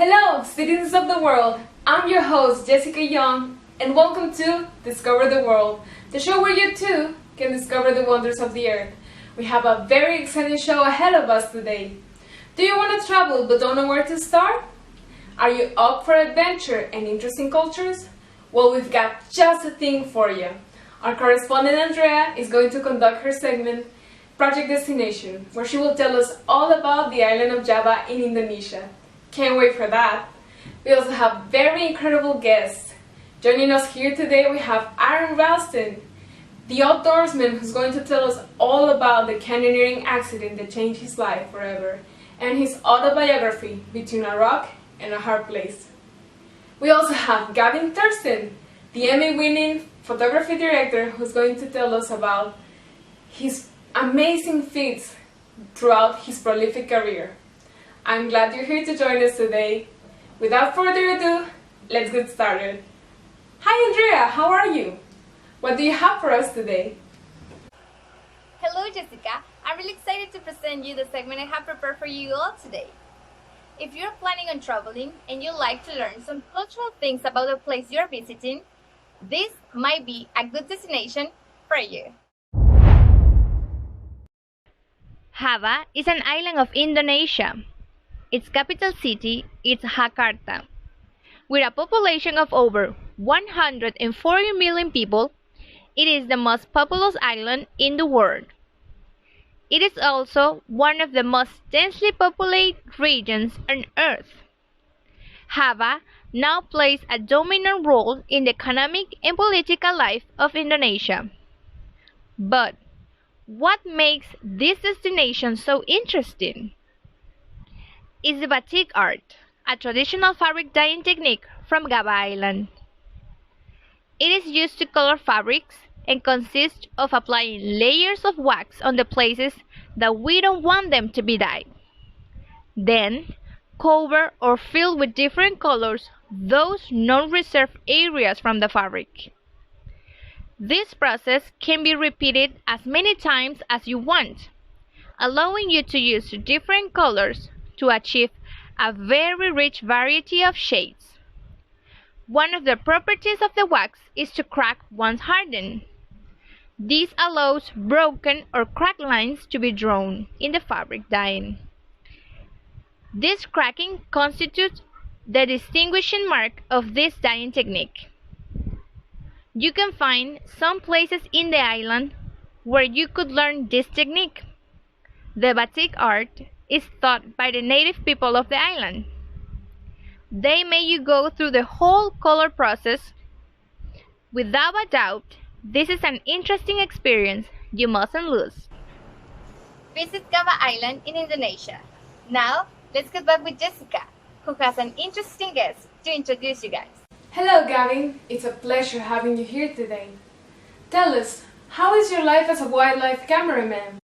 Hello, citizens of the world. I'm your host, Jessica Young, and welcome to Discover the World, the show where you too can discover the wonders of the earth. We have a very exciting show ahead of us today. Do you want to travel but don't know where to start? Are you up for adventure and interesting cultures? Well, we've got just a thing for you. Our correspondent Andrea is going to conduct her segment, Project Destination, where she will tell us all about the island of Java in Indonesia. Can't wait for that. We also have very incredible guests. Joining us here today we have Aaron Ralston, the outdoorsman who's going to tell us all about the canyoneering accident that changed his life forever, and his autobiography, Between a Rock and a Hard Place. We also have Gavin Thurston, the Emmy-winning photography director who's going to tell us about his amazing feats throughout his prolific career. I'm glad you're here to join us today. Without further ado, let's get started. Hi Andrea, how are you? What do you have for us today? Hello Jessica, I'm really excited to present you the segment I have prepared for you all today. If you're planning on traveling and you'd like to learn some cultural things about the place you're visiting, this might be a good destination for you. Java is an island of Indonesia. Its capital city is Jakarta. With a population of over 140 million people, it is the most populous island in the world. It is also one of the most densely populated regions on Earth. Java now plays a dominant role in the economic and political life of Indonesia. But what makes this destination so interesting is the batik art, a traditional fabric dyeing technique from Java Island. It is used to color fabrics and consists of applying layers of wax on the places that we don't want them to be dyed. Then, cover or fill with different colors those non-reserved areas from the fabric. This process can be repeated as many times as you want, allowing you to use different colors to achieve a very rich variety of shades. One of the properties of the wax is to crack once hardened. This allows broken or cracked lines to be drawn in the fabric dyeing. This cracking constitutes the distinguishing mark of this dyeing technique. You can find some places in the island where you could learn this technique. The batik art is taught by the native people of the island. They make you go through the whole color process. Without a doubt, this is an interesting experience you mustn't lose. Visit Java Island in Indonesia. Now, let's get back with Jessica, who has an interesting guest to introduce you guys. Hello Gavin, it's a pleasure having you here today. Tell us, how is your life as a wildlife cameraman?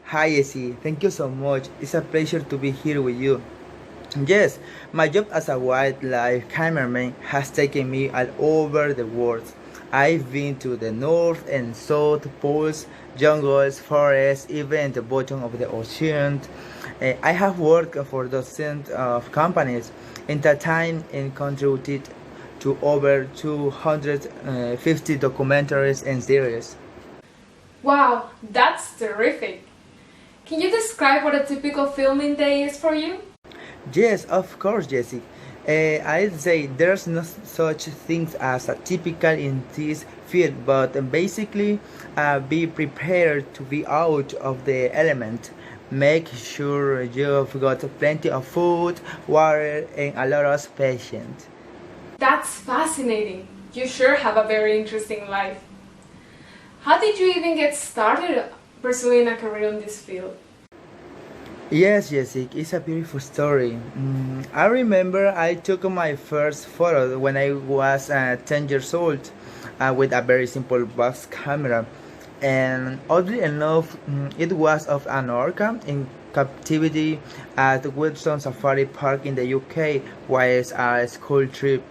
Hi Essie, thank you so much. It's a pleasure to be here with you. Yes, my job as a wildlife cameraman has taken me all over the world. I've been to the North and South Poles, jungles, forests, even the bottom of the ocean. I have worked for dozens of companies in that time and contributed to over 250 documentaries and series. Wow, that's terrific! Can you describe what a typical filming day is for you? Yes, of course, Jessica. I'd say there's no such things as a typical in this field, but basically be prepared to be out of the element. Make sure you've got plenty of food, water, and a lot of patience. That's fascinating. You sure have a very interesting life. How did you even get started pursuing a career in this field? Yes, Jessica, it's a beautiful story. I remember I took my first photo when I was 10 years old with a very simple box camera. And oddly enough, it was of an orca in captivity at Wilson Safari Park in the UK while a school trip.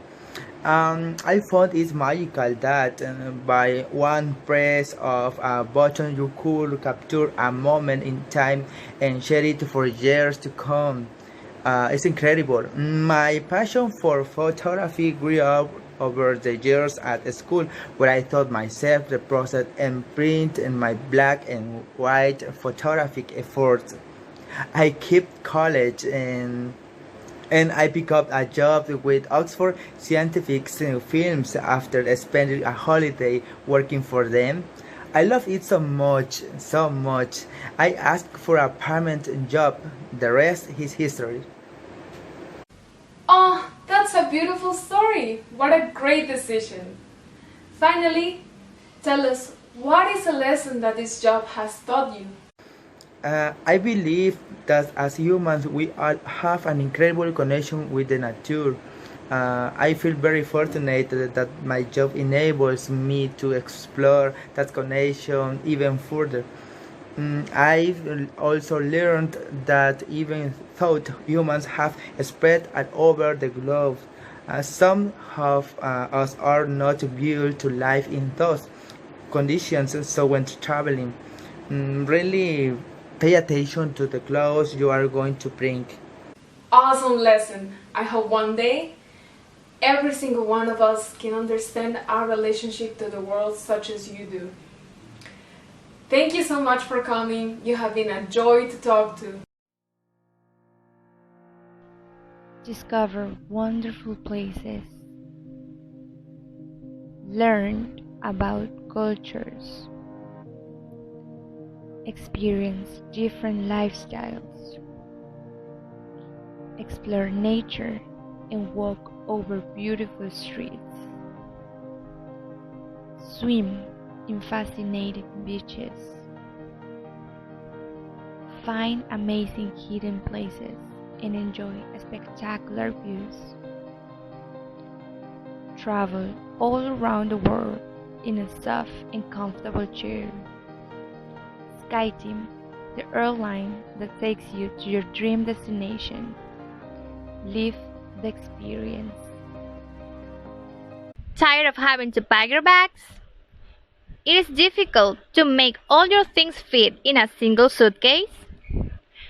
I found it magical that by one press of a button you could capture a moment in time and share it for years to come. It's incredible. My passion for photography grew up over the years at school, where I taught myself the process and print in my black and white photographic efforts. I kept college and I picked up a job with Oxford Scientific Films after spending a holiday working for them. I love it so much, so much. I asked for a permanent job. The rest is history. Oh, that's a beautiful story. What a great decision. Finally, tell us, what is a lesson that this job has taught you? I believe that as humans we all have an incredible connection with the nature. I feel very fortunate that my job enables me to explore that connection even further. I've also learned that even though humans have spread all over the globe, some of us are not built to live in those conditions. So when traveling, really pay attention to the clothes you are going to bring. Awesome lesson. I hope one day every single one of us can understand our relationship to the world such as you do. Thank you so much for coming. You have been a joy to talk to. Discover wonderful places. Learn about cultures. Experience different lifestyles. Explore nature and walk over beautiful streets. Swim in fascinating beaches. Find amazing hidden places and enjoy spectacular views. Travel all around the world in a soft and comfortable chair. SkyTeam, the airline that takes you to your dream destination. Live the experience. Tired of having to pack your bags? It is difficult to make all your things fit in a single suitcase.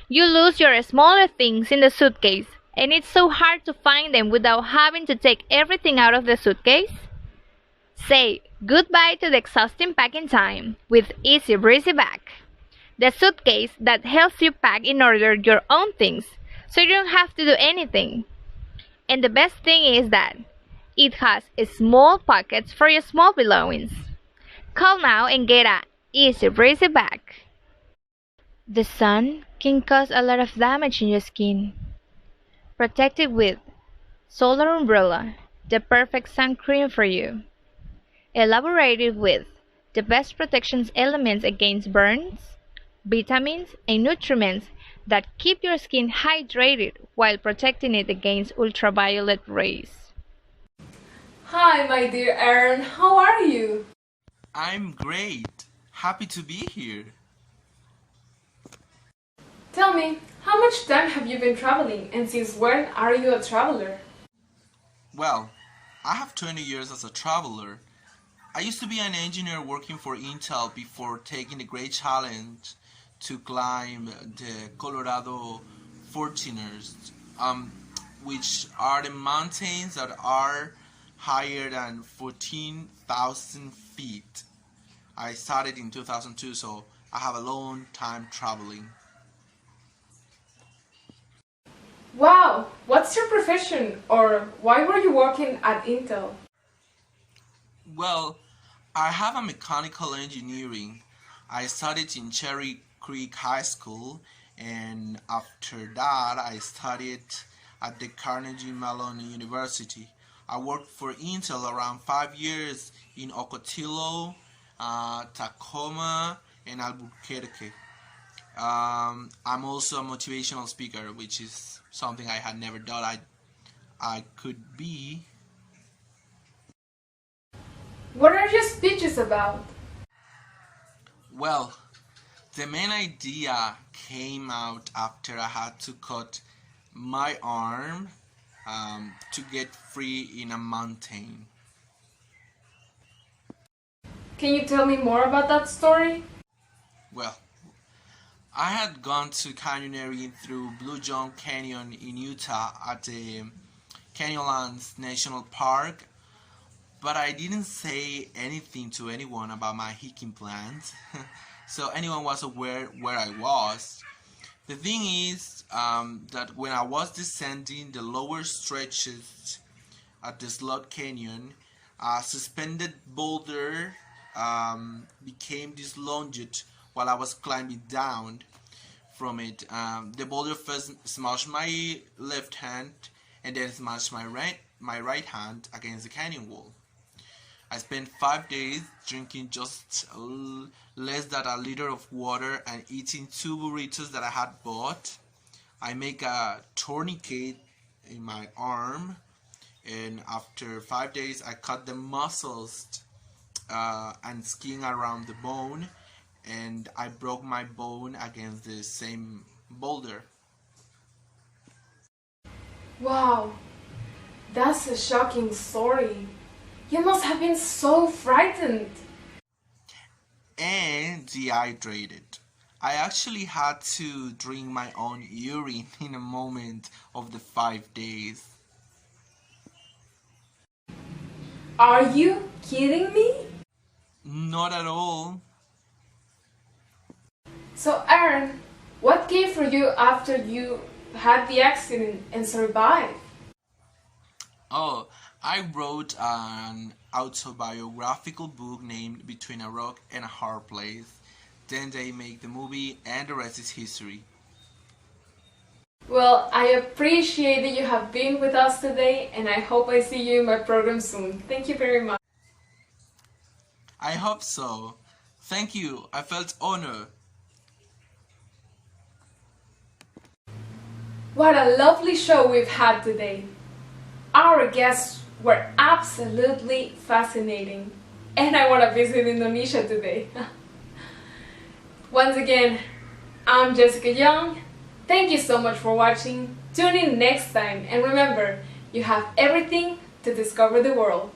You lose your smaller things in the suitcase, and it's so hard to find them without having to take everything out of the suitcase. Say goodbye to the exhausting packing time with Easy Breezy Bag, the suitcase that helps you pack in order your own things, so you don't have to do anything. And the best thing is that it has small pockets for your small belongings. Call now and get a Easy Breezy Bag. The sun can cause a lot of damage in your skin. Protect it with Solar Umbrella, the perfect sun cream for you. Elaborated with the best protection elements against burns, vitamins, and nutrients that keep your skin hydrated while protecting it against ultraviolet rays. Hi, my dear Aaron. How are you? I'm great. Happy to be here. Tell me, how much time have you been traveling and since when are you a traveler? Well, I have 20 years as a traveler. I used to be an engineer working for Intel before taking the great challenge to climb the Colorado Fortiners, which are the mountains that are higher than 14,000 feet. I started in 2002, so I have a long time traveling. Wow, what's your profession or why were you working at Intel? Well, I have a mechanical engineering. I studied in Cherry Creek High School, and after that I studied at the Carnegie Mellon University. I worked for Intel around 5 years in Ocotillo, Tacoma, and Albuquerque. I'm also a motivational speaker, which is something I had never thought I could be. What are your speeches about? Well, the main idea came out after I had to cut my arm to get free in a mountain. Can you tell me more about that story? Well, I had gone to canyoneering through Blue John Canyon in Utah at the Canyonlands National Park, but I didn't say anything to anyone about my hiking plans, so anyone was aware where I was. The thing is that when I was descending the lower stretches at the Slot Canyon, a suspended boulder became dislodged while I was climbing down from it. The boulder first smashed my left hand and then smashed my right hand against the canyon wall. I spent 5 days drinking just less than a liter of water and eating 2 burritos that I had bought. I make a tourniquet in my arm, and after 5 days I cut the muscles and skin around the bone, and I broke my bone against the same boulder. Wow, that's a shocking story. You must have been so frightened. And dehydrated. I actually had to drink my own urine in a moment of the 5 days. Are you kidding me? Not at all. So, Aaron, what came for you after you had the accident and survived? Oh, I wrote an autobiographical book named Between a Rock and a Hard Place. Then they make the movie, and the rest is history. Well, I appreciate that you have been with us today, and I hope I see you in my program soon. Thank you very much. I hope so. Thank you. I felt honored. What a lovely show we've had today. Our guests were absolutely fascinating, and I want to visit Indonesia today. Once again, I'm Jessica Young. Thank you so much for watching. Tune in next time, and remember, you have everything to discover the world.